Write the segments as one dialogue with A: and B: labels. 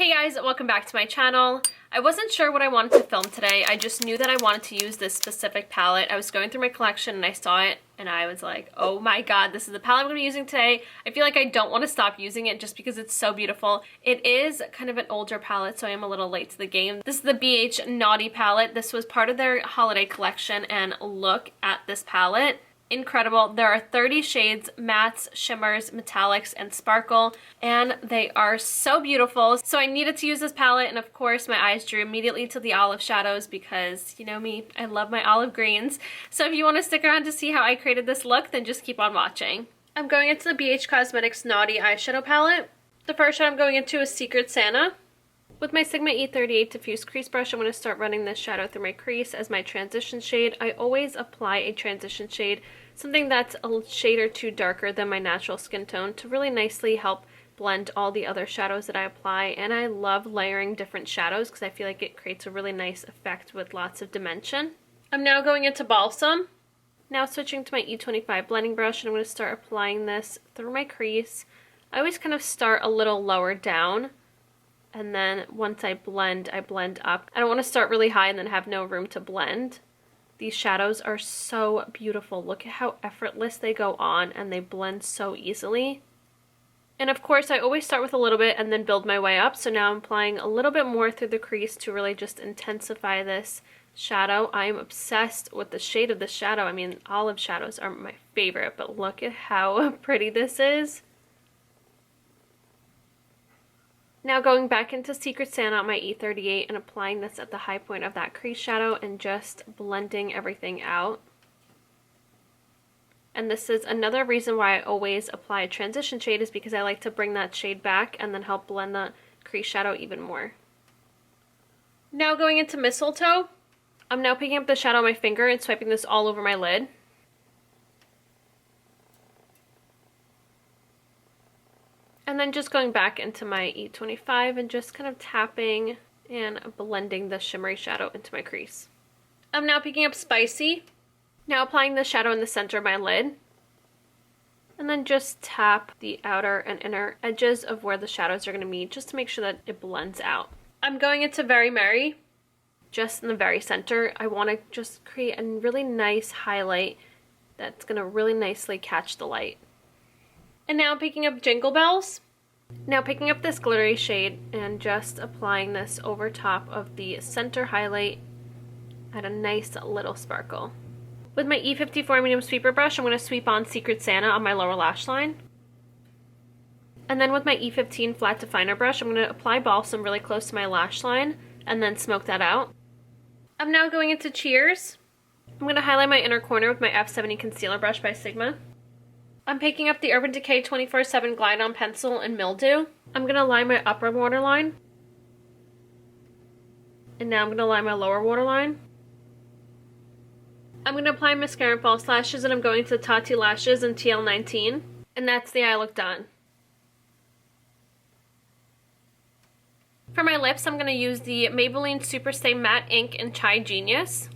A: Hey guys, welcome back to my channel. I wasn't sure what I wanted to film today. I just knew that I wanted to use this specific palette. I was going through my collection and I saw it and I was like, oh my god, this is the palette I'm going to be using today. I feel like I don't want to stop using it just because it's so beautiful. It is kind of an older palette, so I am a little late to the game. This is the BH Naughty palette. This was part of their holiday collection, and look at this palette. Incredible. There are 30 shades, mattes, shimmers, metallics, and sparkle, and they are so beautiful. So I needed to use this palette, and of course my eyes drew immediately to the olive shadows because, you know me, I love my olive greens. So if you want to stick around to see how I created this look, then just keep on watching. I'm going into the BH Cosmetics Naughty eyeshadow palette. The first shade I'm going into is Secret Santa. With my Sigma E38 diffuse crease brush, I'm going to start running this shadow through my crease as my transition shade. I always apply a transition shade, something that's a shade or two darker than my natural skin tone, to really nicely help blend all the other shadows that I apply. And I love layering different shadows because I feel like it creates a really nice effect with lots of dimension. I'm now going into Balsam. Now switching to my E25 blending brush, and I'm going to start applying this through my crease. I always kind of start a little lower down, and then once I blend up. I don't want to start really high and then have no room to blend. These shadows are so beautiful. Look at how effortless they go on, and they blend so easily. And of course, I always start with a little bit and then build my way up. So now I'm applying a little bit more through the crease to really just intensify this shadow. I am obsessed with the shade of this shadow. I mean, olive shadows are my favorite, but look at how pretty this is. Now going back into Secret Santa on my E38 and applying this at the high point of that crease shadow and just blending everything out. And this is another reason why I always apply a transition shade, is because I like to bring that shade back and then help blend the crease shadow even more. Now going into Mistletoe, I'm now picking up the shadow on my finger and swiping this all over my lid. And then just going back into my E25 and just kind of tapping and blending the shimmery shadow into my crease. I'm now picking up Spicy. Now applying the shadow in the center of my lid. And then just tap the outer and inner edges of where the shadows are going to meet, just to make sure that it blends out. I'm going into Very Merry. Just in the very center, I want to just create a really nice highlight that's going to really nicely catch the light. And now I'm picking up Jingle Bells. Now picking up this glittery shade and just applying this over top of the center highlight at a nice little sparkle. With my E54 medium sweeper brush, I'm going to sweep on Secret Santa on my lower lash line. And then with my E15 flat definer brush, I'm going to apply Balsam really close to my lash line and then smoke that out. I'm now going into Cheers. I'm going to highlight my inner corner with my F70 concealer brush by Sigma. I'm picking up the Urban Decay 24/7 Glide On Pencil in Mildew. I'm going to line my upper waterline. And now I'm going to line my lower waterline. I'm going to apply mascara and false lashes, and I'm going to Tati Lashes in TL19. And that's the eye look done. For my lips, I'm going to use the Maybelline Superstay Matte Ink in Chai Genius.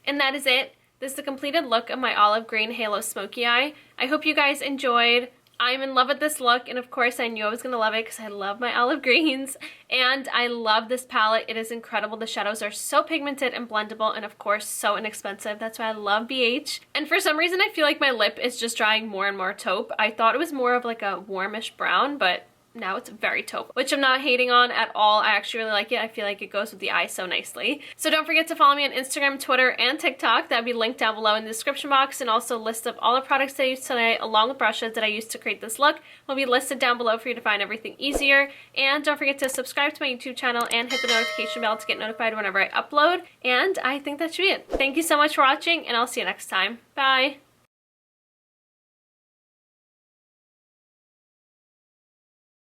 A: And that is it. This is the completed look of my olive green halo smoky eye. I hope you guys enjoyed. I'm in love with this look, and of course I knew I was going to love it because I love my olive greens. And I love this palette. It is incredible. The shadows are so pigmented and blendable, and of course so inexpensive. That's why I love BH. And for some reason I feel like my lip is just drying more and more taupe. I thought it was more of like a warmish brown, but now it's very taupe, which I'm not hating on at all. I actually really like it. I feel like it goes with the eye so nicely. So don't forget to follow me on Instagram, Twitter, and TikTok. That'll be linked down below in the description box, and also a list of all the products that I used today, along with brushes that I used to create this look, will be listed down below for you to find everything easier. And don't forget to subscribe to my YouTube channel and hit the notification bell to get notified whenever I upload. And I think that should be it. Thank you so much for watching, and I'll see you next time. Bye!